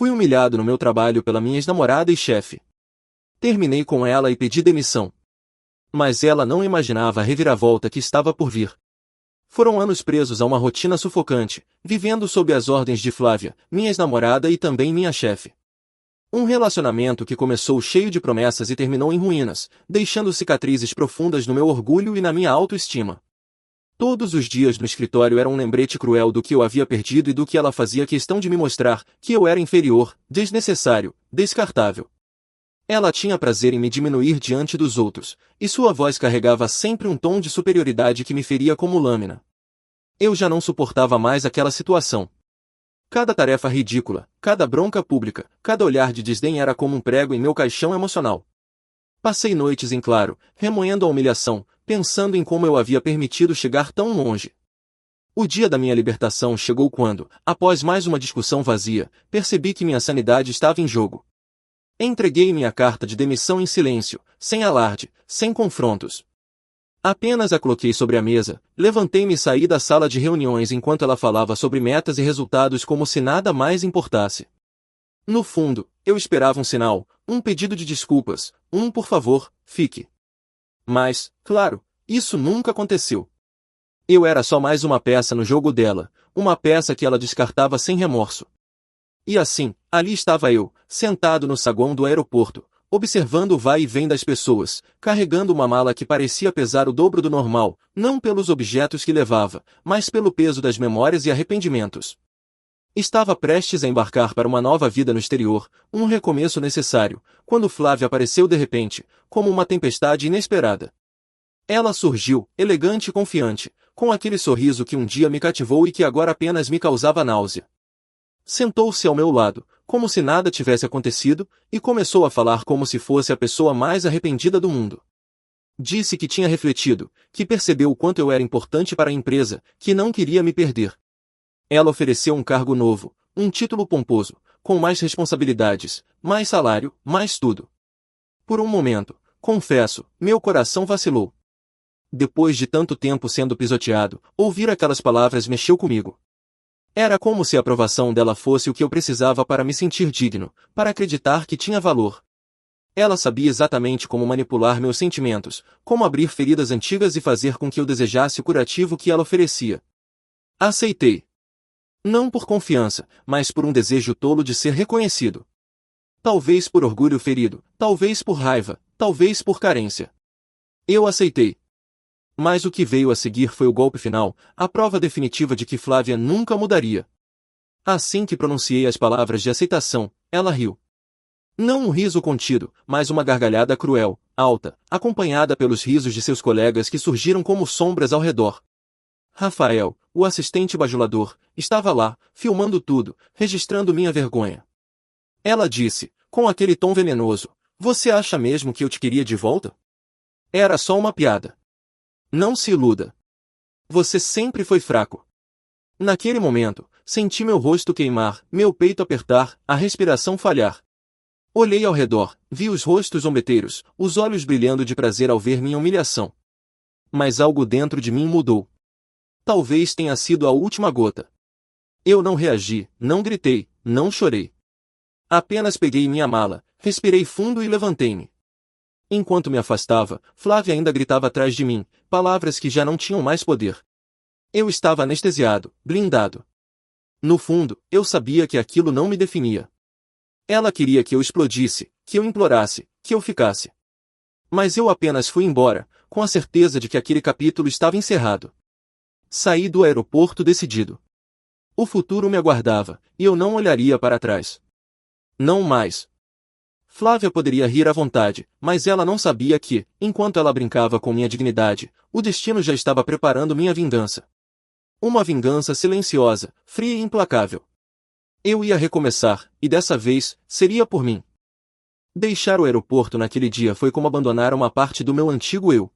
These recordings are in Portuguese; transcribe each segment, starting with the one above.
Fui humilhado no meu trabalho pela minha ex-namorada e chefe. Terminei com ela e pedi demissão. Mas ela não imaginava a reviravolta que estava por vir. Foram anos presos a uma rotina sufocante, vivendo sob as ordens de Flávia, minha ex-namorada e também minha chefe. Um relacionamento que começou cheio de promessas e terminou em ruínas, deixando cicatrizes profundas no meu orgulho e na minha autoestima. Todos os dias no escritório eram um lembrete cruel do que eu havia perdido e do que ela fazia questão de me mostrar, que eu era inferior, desnecessário, descartável. Ela tinha prazer em me diminuir diante dos outros, e sua voz carregava sempre um tom de superioridade que me feria como lâmina. Eu já não suportava mais aquela situação. Cada tarefa ridícula, cada bronca pública, cada olhar de desdém era como um prego em meu caixão emocional. Passei noites em claro, remoendo a humilhação, pensando em como eu havia permitido chegar tão longe. O dia da minha libertação chegou quando, após mais uma discussão vazia, percebi que minha sanidade estava em jogo. Entreguei minha carta de demissão em silêncio, sem alarde, sem confrontos. Apenas a coloquei sobre a mesa, levantei-me e saí da sala de reuniões enquanto ela falava sobre metas e resultados como se nada mais importasse. No fundo, eu esperava um sinal, um pedido de desculpas, por favor, fique. Mas, claro, isso nunca aconteceu. Eu era só mais uma peça no jogo dela, uma peça que ela descartava sem remorso. E assim, ali estava eu, sentado no saguão do aeroporto, observando o vai e vem das pessoas, carregando uma mala que parecia pesar o dobro do normal, não pelos objetos que levava, mas pelo peso das memórias e arrependimentos. Estava prestes a embarcar para uma nova vida no exterior, um recomeço necessário, quando Flávia apareceu de repente, como uma tempestade inesperada. Ela surgiu, elegante e confiante, com aquele sorriso que um dia me cativou e que agora apenas me causava náusea. Sentou-se ao meu lado, como se nada tivesse acontecido, e começou a falar como se fosse a pessoa mais arrependida do mundo. Disse que tinha refletido, que percebeu o quanto eu era importante para a empresa, que não queria me perder. Ela ofereceu um cargo novo, um título pomposo, com mais responsabilidades, mais salário, mais tudo. Por um momento, confesso, meu coração vacilou. Depois de tanto tempo sendo pisoteado, ouvir aquelas palavras mexeu comigo. Era como se a aprovação dela fosse o que eu precisava para me sentir digno, para acreditar que tinha valor. Ela sabia exatamente como manipular meus sentimentos, como abrir feridas antigas e fazer com que eu desejasse o curativo que ela oferecia. Aceitei. Não por confiança, mas por um desejo tolo de ser reconhecido. Talvez por orgulho ferido, talvez por raiva, talvez por carência. Eu aceitei. Mas o que veio a seguir foi o golpe final, a prova definitiva de que Flávia nunca mudaria. Assim que pronunciei as palavras de aceitação, ela riu. Não um riso contido, mas uma gargalhada cruel, alta, acompanhada pelos risos de seus colegas que surgiram como sombras ao redor. Rafael, o assistente bajulador, estava lá, filmando tudo, registrando minha vergonha. Ela disse, com aquele tom venenoso, "Você acha mesmo que eu te queria de volta? Era só uma piada. Não se iluda. Você sempre foi fraco." Naquele momento, senti meu rosto queimar, meu peito apertar, a respiração falhar. Olhei ao redor, vi os rostos zombeteiros, os olhos brilhando de prazer ao ver minha humilhação. Mas algo dentro de mim mudou. Talvez tenha sido a última gota. Eu não reagi, não gritei, não chorei. Apenas peguei minha mala, respirei fundo e levantei-me. Enquanto me afastava, Flávia ainda gritava atrás de mim, palavras que já não tinham mais poder. Eu estava anestesiado, blindado. No fundo, eu sabia que aquilo não me definia. Ela queria que eu explodisse, que eu implorasse, que eu ficasse. Mas eu apenas fui embora, com a certeza de que aquele capítulo estava encerrado. Saí do aeroporto decidido. O futuro me aguardava, e eu não olharia para trás. Não mais. Flávia poderia rir à vontade, mas ela não sabia que, enquanto ela brincava com minha dignidade, o destino já estava preparando minha vingança. Uma vingança silenciosa, fria e implacável. Eu ia recomeçar, e dessa vez, seria por mim. Deixar o aeroporto naquele dia foi como abandonar uma parte do meu antigo eu.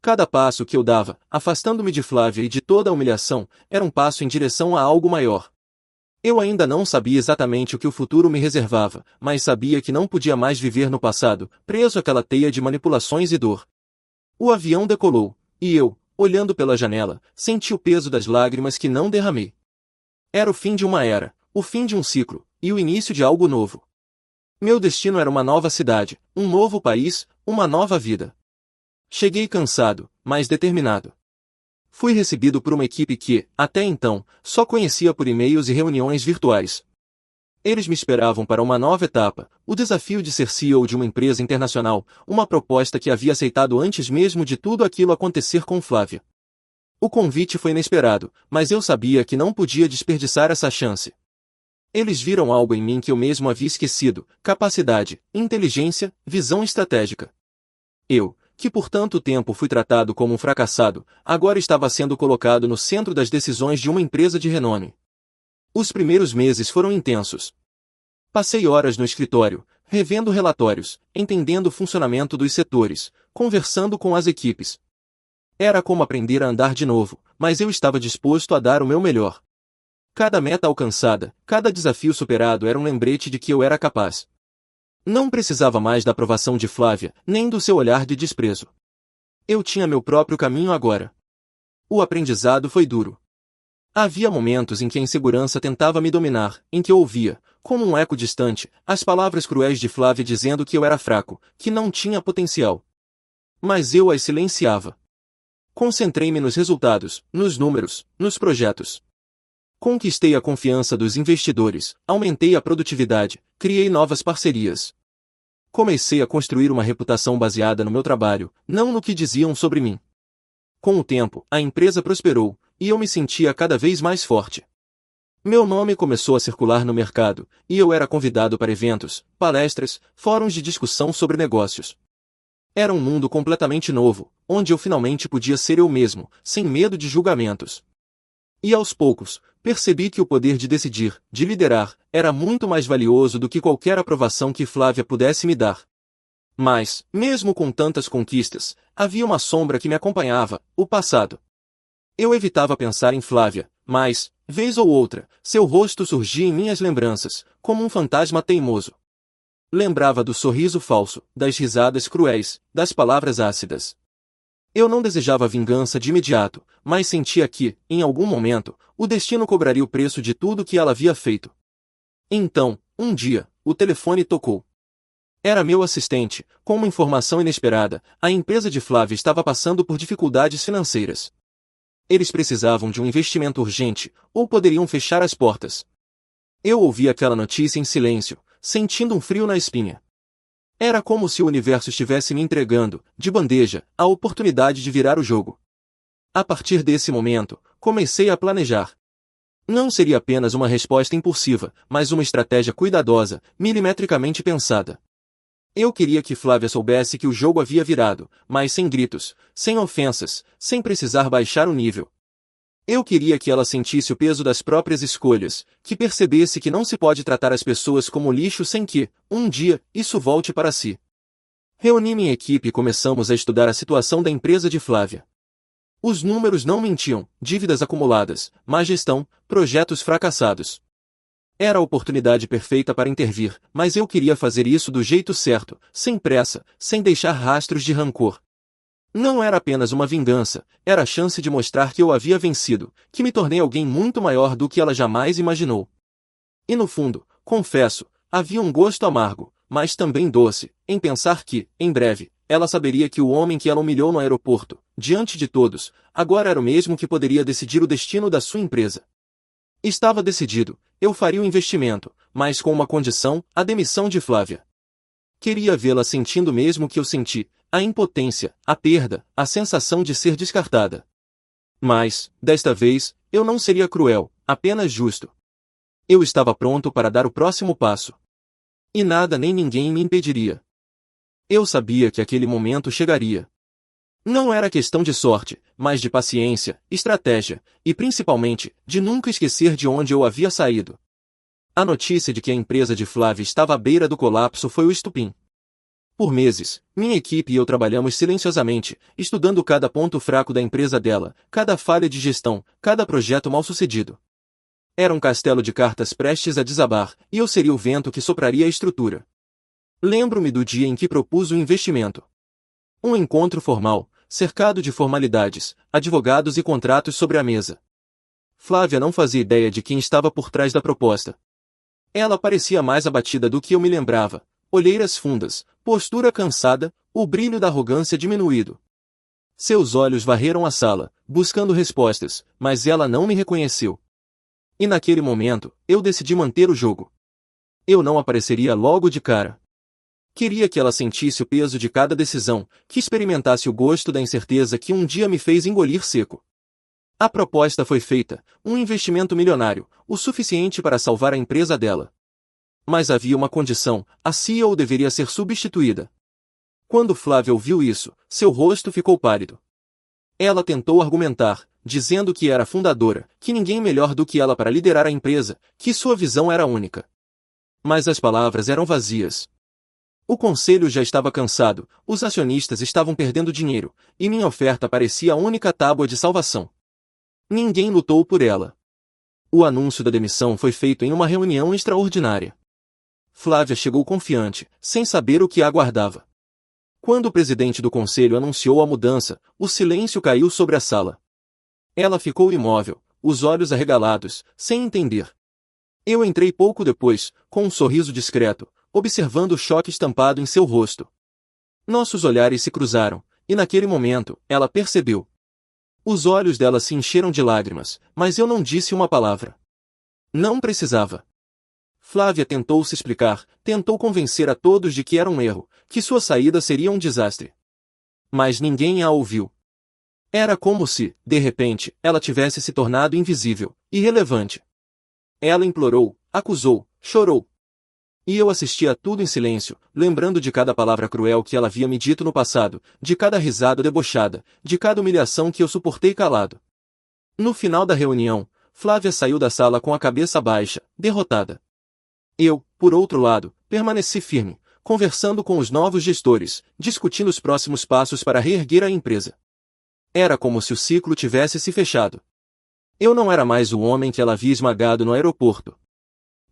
Cada passo que eu dava, afastando-me de Flávia e de toda a humilhação, era um passo em direção a algo maior. Eu ainda não sabia exatamente o que o futuro me reservava, mas sabia que não podia mais viver no passado, preso àquela teia de manipulações e dor. O avião decolou, e eu, olhando pela janela, senti o peso das lágrimas que não derramei. Era o fim de uma era, o fim de um ciclo, e o início de algo novo. Meu destino era uma nova cidade, um novo país, uma nova vida. Cheguei cansado, mas determinado. Fui recebido por uma equipe que, até então, só conhecia por e-mails e reuniões virtuais. Eles me esperavam para uma nova etapa, o desafio de ser CEO de uma empresa internacional, uma proposta que havia aceitado antes mesmo de tudo aquilo acontecer com Flávia. O convite foi inesperado, mas eu sabia que não podia desperdiçar essa chance. Eles viram algo em mim que eu mesmo havia esquecido: capacidade, inteligência, visão estratégica. Eu, que por tanto tempo fui tratado como um fracassado, agora estava sendo colocado no centro das decisões de uma empresa de renome. Os primeiros meses foram intensos. Passei horas no escritório, revendo relatórios, entendendo o funcionamento dos setores, conversando com as equipes. Era como aprender a andar de novo, mas eu estava disposto a dar o meu melhor. Cada meta alcançada, cada desafio superado era um lembrete de que eu era capaz. Não precisava mais da aprovação de Flávia, nem do seu olhar de desprezo. Eu tinha meu próprio caminho agora. O aprendizado foi duro. Havia momentos em que a insegurança tentava me dominar, em que eu ouvia, como um eco distante, as palavras cruéis de Flávia dizendo que eu era fraco, que não tinha potencial. Mas eu as silenciava. Concentrei-me nos resultados, nos números, nos projetos. Conquistei a confiança dos investidores, aumentei a produtividade, criei novas parcerias. Comecei a construir uma reputação baseada no meu trabalho, não no que diziam sobre mim. Com o tempo, a empresa prosperou, e eu me sentia cada vez mais forte. Meu nome começou a circular no mercado, e eu era convidado para eventos, palestras, fóruns de discussão sobre negócios. Era um mundo completamente novo, onde eu finalmente podia ser eu mesmo, sem medo de julgamentos. E aos poucos, percebi que o poder de decidir, de liderar, era muito mais valioso do que qualquer aprovação que Flávia pudesse me dar. Mas, mesmo com tantas conquistas, havia uma sombra que me acompanhava: o passado. Eu evitava pensar em Flávia, mas, vez ou outra, seu rosto surgia em minhas lembranças, como um fantasma teimoso. Lembrava do sorriso falso, das risadas cruéis, das palavras ácidas. Eu não desejava vingança de imediato, mas sentia que, em algum momento, o destino cobraria o preço de tudo que ela havia feito. Então, um dia, o telefone tocou. Era meu assistente. Com uma informação inesperada: a empresa de Flávia estava passando por dificuldades financeiras. Eles precisavam de um investimento urgente, ou poderiam fechar as portas. Eu ouvi aquela notícia em silêncio, sentindo um frio na espinha. Era como se o universo estivesse me entregando, de bandeja, a oportunidade de virar o jogo. A partir desse momento, comecei a planejar. Não seria apenas uma resposta impulsiva, mas uma estratégia cuidadosa, milimetricamente pensada. Eu queria que Flávia soubesse que o jogo havia virado, mas sem gritos, sem ofensas, sem precisar baixar o nível. Eu queria que ela sentisse o peso das próprias escolhas, que percebesse que não se pode tratar as pessoas como lixo sem que, um dia, isso volte para si. Reuni minha equipe e começamos a estudar a situação da empresa de Flávia. Os números não mentiam: dívidas acumuladas, má gestão, projetos fracassados. Era a oportunidade perfeita para intervir, mas eu queria fazer isso do jeito certo, sem pressa, sem deixar rastros de rancor. Não era apenas uma vingança, era a chance de mostrar que eu havia vencido, que me tornei alguém muito maior do que ela jamais imaginou. E no fundo, confesso, havia um gosto amargo, mas também doce, em pensar que, em breve, ela saberia que o homem que ela humilhou no aeroporto, diante de todos, agora era o mesmo que poderia decidir o destino da sua empresa. Estava decidido: eu faria o investimento, mas com uma condição: a demissão de Flávia. Queria vê-la sentindo o mesmo que eu senti: a impotência, a perda, a sensação de ser descartada. Mas, desta vez, eu não seria cruel, apenas justo. Eu estava pronto para dar o próximo passo. E nada nem ninguém me impediria. Eu sabia que aquele momento chegaria. Não era questão de sorte, mas de paciência, estratégia, e principalmente, de nunca esquecer de onde eu havia saído. A notícia de que a empresa de Flávia estava à beira do colapso foi o estupim. Por meses, minha equipe e eu trabalhamos silenciosamente, estudando cada ponto fraco da empresa dela, cada falha de gestão, cada projeto mal-sucedido. Era um castelo de cartas prestes a desabar, e eu seria o vento que sopraria a estrutura. Lembro-me do dia em que propus o investimento. Um encontro formal, cercado de formalidades, advogados e contratos sobre a mesa. Flávia não fazia ideia de quem estava por trás da proposta. Ela parecia mais abatida do que eu me lembrava, olheiras fundas, postura cansada, o brilho da arrogância diminuído. Seus olhos varreram a sala, buscando respostas, mas ela não me reconheceu. E naquele momento, eu decidi manter o jogo. Eu não apareceria logo de cara. Queria que ela sentisse o peso de cada decisão, que experimentasse o gosto da incerteza que um dia me fez engolir seco. A proposta foi feita, um investimento milionário, o suficiente para salvar a empresa dela. Mas havia uma condição, a CEO deveria ser substituída. Quando Flávia ouviu isso, seu rosto ficou pálido. Ela tentou argumentar, dizendo que era fundadora, que ninguém melhor do que ela para liderar a empresa, que sua visão era única. Mas as palavras eram vazias. O conselho já estava cansado, os acionistas estavam perdendo dinheiro, e minha oferta parecia a única tábua de salvação. Ninguém lutou por ela. O anúncio da demissão foi feito em uma reunião extraordinária. Flávia chegou confiante, sem saber o que a aguardava. Quando o presidente do conselho anunciou a mudança, o silêncio caiu sobre a sala. Ela ficou imóvel, os olhos arregalados, sem entender. Eu entrei pouco depois, com um sorriso discreto, observando o choque estampado em seu rosto. Nossos olhares se cruzaram, e naquele momento, ela percebeu. Os olhos dela se encheram de lágrimas, mas eu não disse uma palavra. Não precisava. Flávia tentou se explicar, tentou convencer a todos de que era um erro, que sua saída seria um desastre. Mas ninguém a ouviu. Era como se, de repente, ela tivesse se tornado invisível, irrelevante. Ela implorou, acusou, chorou. E eu assistia a tudo em silêncio, lembrando de cada palavra cruel que ela havia me dito no passado, de cada risada debochada, de cada humilhação que eu suportei calado. No final da reunião, Flávia saiu da sala com a cabeça baixa, derrotada. Eu, por outro lado, permaneci firme, conversando com os novos gestores, discutindo os próximos passos para reerguer a empresa. Era como se o ciclo tivesse se fechado. Eu não era mais o homem que ela havia esmagado no aeroporto.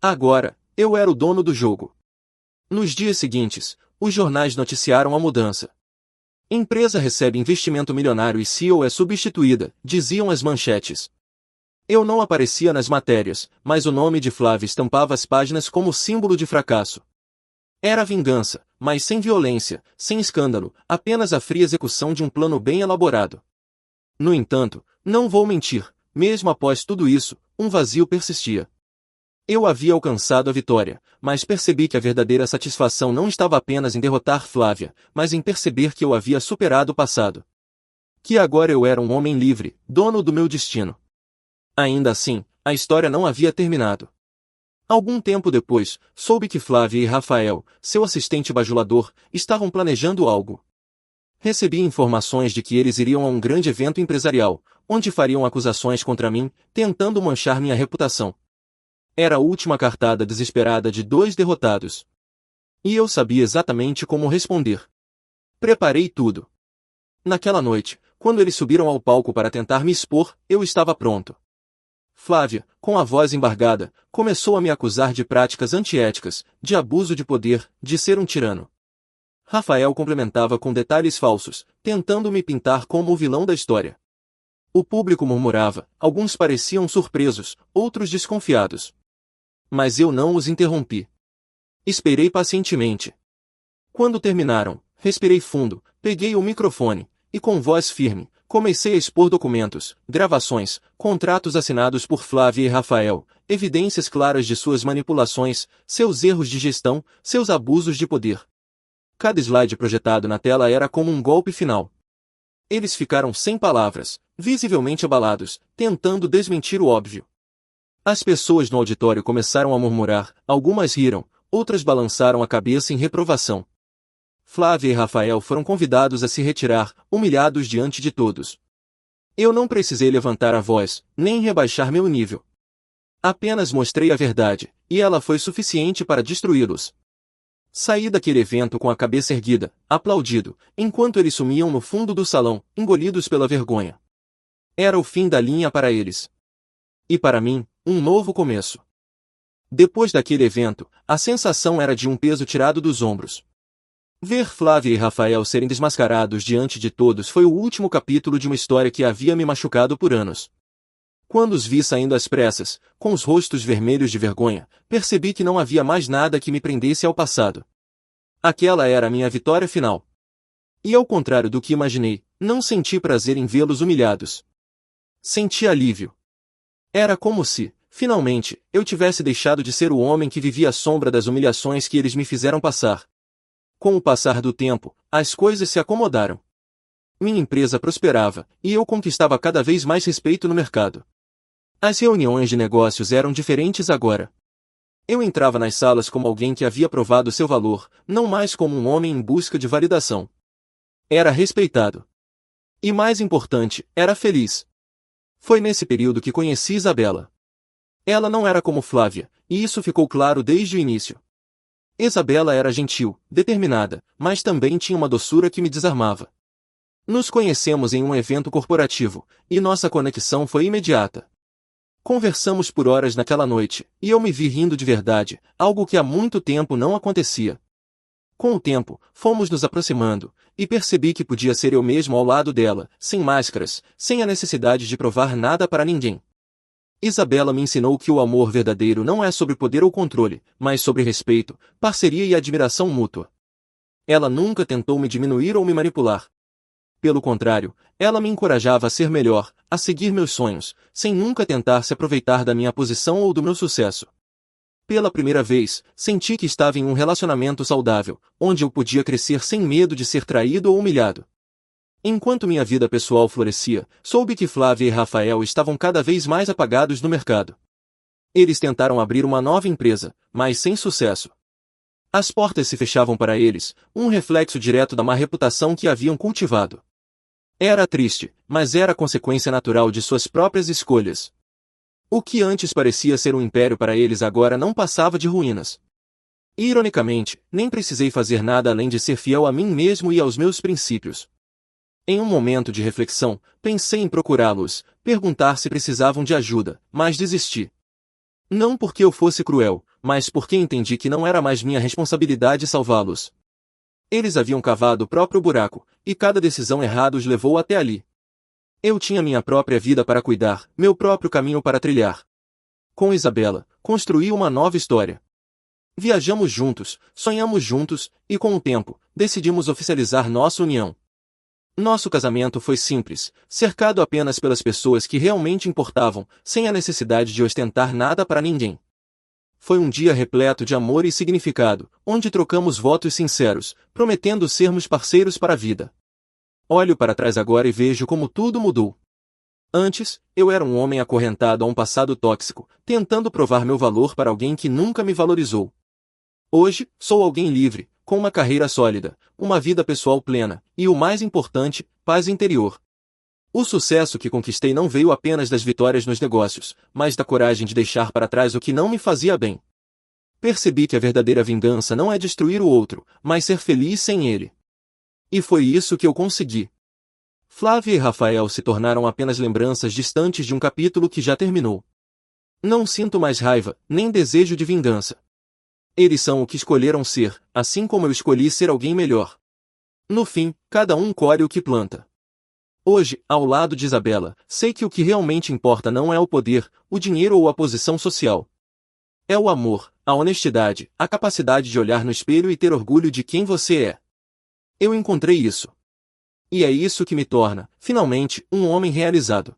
Agora, eu era o dono do jogo. Nos dias seguintes, os jornais noticiaram a mudança. Empresa recebe investimento milionário e CEO é substituída, diziam as manchetes. Eu não aparecia nas matérias, mas o nome de Flávia estampava as páginas como símbolo de fracasso. Era vingança, mas sem violência, sem escândalo, apenas a fria execução de um plano bem elaborado. No entanto, não vou mentir, mesmo após tudo isso, um vazio persistia. Eu havia alcançado a vitória, mas percebi que a verdadeira satisfação não estava apenas em derrotar Flávia, mas em perceber que eu havia superado o passado. Que agora eu era um homem livre, dono do meu destino. Ainda assim, a história não havia terminado. Algum tempo depois, soube que Flávia e Rafael, seu assistente bajulador, estavam planejando algo. Recebi informações de que eles iriam a um grande evento empresarial, onde fariam acusações contra mim, tentando manchar minha reputação. Era a última cartada desesperada de dois derrotados. E eu sabia exatamente como responder. Preparei tudo. Naquela noite, quando eles subiram ao palco para tentar me expor, eu estava pronto. Flávia, com a voz embargada, começou a me acusar de práticas antiéticas, de abuso de poder, de ser um tirano. Rafael complementava com detalhes falsos, tentando me pintar como o vilão da história. O público murmurava, alguns pareciam surpresos, outros desconfiados. Mas eu não os interrompi. Esperei pacientemente. Quando terminaram, respirei fundo, peguei o microfone, e com voz firme, comecei a expor documentos, gravações, contratos assinados por Flávia e Rafael, evidências claras de suas manipulações, seus erros de gestão, seus abusos de poder. Cada slide projetado na tela era como um golpe final. Eles ficaram sem palavras, visivelmente abalados, tentando desmentir o óbvio. As pessoas no auditório começaram a murmurar, algumas riram, outras balançaram a cabeça em reprovação. Flávia e Rafael foram convidados a se retirar, humilhados diante de todos. Eu não precisei levantar a voz, nem rebaixar meu nível. Apenas mostrei a verdade, e ela foi suficiente para destruí-los. Saí daquele evento com a cabeça erguida, aplaudido, enquanto eles sumiam no fundo do salão, engolidos pela vergonha. Era o fim da linha para eles. E para mim, um novo começo. Depois daquele evento, a sensação era de um peso tirado dos ombros. Ver Flávia e Rafael serem desmascarados diante de todos foi o último capítulo de uma história que havia me machucado por anos. Quando os vi saindo às pressas, com os rostos vermelhos de vergonha, percebi que não havia mais nada que me prendesse ao passado. Aquela era a minha vitória final. E ao contrário do que imaginei, não senti prazer em vê-los humilhados. Senti alívio. Era como se, finalmente, eu tivesse deixado de ser o homem que vivia à sombra das humilhações que eles me fizeram passar. Com o passar do tempo, as coisas se acomodaram. Minha empresa prosperava, e eu conquistava cada vez mais respeito no mercado. As reuniões de negócios eram diferentes agora. Eu entrava nas salas como alguém que havia provado seu valor, não mais como um homem em busca de validação. Era respeitado. E mais importante, era feliz. Foi nesse período que conheci Isabela. Ela não era como Flávia, e isso ficou claro desde o início. Isabela era gentil, determinada, mas também tinha uma doçura que me desarmava. Nos conhecemos em um evento corporativo, e nossa conexão foi imediata. Conversamos por horas naquela noite, e eu me vi rindo de verdade, algo que há muito tempo não acontecia. Com o tempo, fomos nos aproximando, e percebi que podia ser eu mesmo ao lado dela, sem máscaras, sem a necessidade de provar nada para ninguém. Isabela me ensinou que o amor verdadeiro não é sobre poder ou controle, mas sobre respeito, parceria e admiração mútua. Ela nunca tentou me diminuir ou me manipular. Pelo contrário, ela me encorajava a ser melhor, a seguir meus sonhos, sem nunca tentar se aproveitar da minha posição ou do meu sucesso. Pela primeira vez, senti que estava em um relacionamento saudável, onde eu podia crescer sem medo de ser traído ou humilhado. Enquanto minha vida pessoal florescia, soube que Flávia e Rafael estavam cada vez mais apagados no mercado. Eles tentaram abrir uma nova empresa, mas sem sucesso. As portas se fechavam para eles, um reflexo direto da má reputação que haviam cultivado. Era triste, mas era consequência natural de suas próprias escolhas. O que antes parecia ser um império para eles agora não passava de ruínas. Ironicamente, nem precisei fazer nada além de ser fiel a mim mesmo e aos meus princípios. Em um momento de reflexão, pensei em procurá-los, perguntar se precisavam de ajuda, mas desisti. Não porque eu fosse cruel, mas porque entendi que não era mais minha responsabilidade salvá-los. Eles haviam cavado o próprio buraco, e cada decisão errada os levou até ali. Eu tinha minha própria vida para cuidar, meu próprio caminho para trilhar. Com Isabela, construí uma nova história. Viajamos juntos, sonhamos juntos, e com o tempo, decidimos oficializar nossa união. Nosso casamento foi simples, cercado apenas pelas pessoas que realmente importavam, sem a necessidade de ostentar nada para ninguém. Foi um dia repleto de amor e significado, onde trocamos votos sinceros, prometendo sermos parceiros para a vida. Olho para trás agora e vejo como tudo mudou. Antes, eu era um homem acorrentado a um passado tóxico, tentando provar meu valor para alguém que nunca me valorizou. Hoje, sou alguém livre, com uma carreira sólida, uma vida pessoal plena, e o mais importante, paz interior. O sucesso que conquistei não veio apenas das vitórias nos negócios, mas da coragem de deixar para trás o que não me fazia bem. Percebi que a verdadeira vingança não é destruir o outro, mas ser feliz sem ele. E foi isso que eu consegui. Flávia e Rafael se tornaram apenas lembranças distantes de um capítulo que já terminou. Não sinto mais raiva, nem desejo de vingança. Eles são o que escolheram ser, assim como eu escolhi ser alguém melhor. No fim, cada um colhe o que planta. Hoje, ao lado de Isabela, sei que o que realmente importa não é o poder, o dinheiro ou a posição social. É o amor, a honestidade, a capacidade de olhar no espelho e ter orgulho de quem você é. Eu encontrei isso. E é isso que me torna, finalmente, um homem realizado.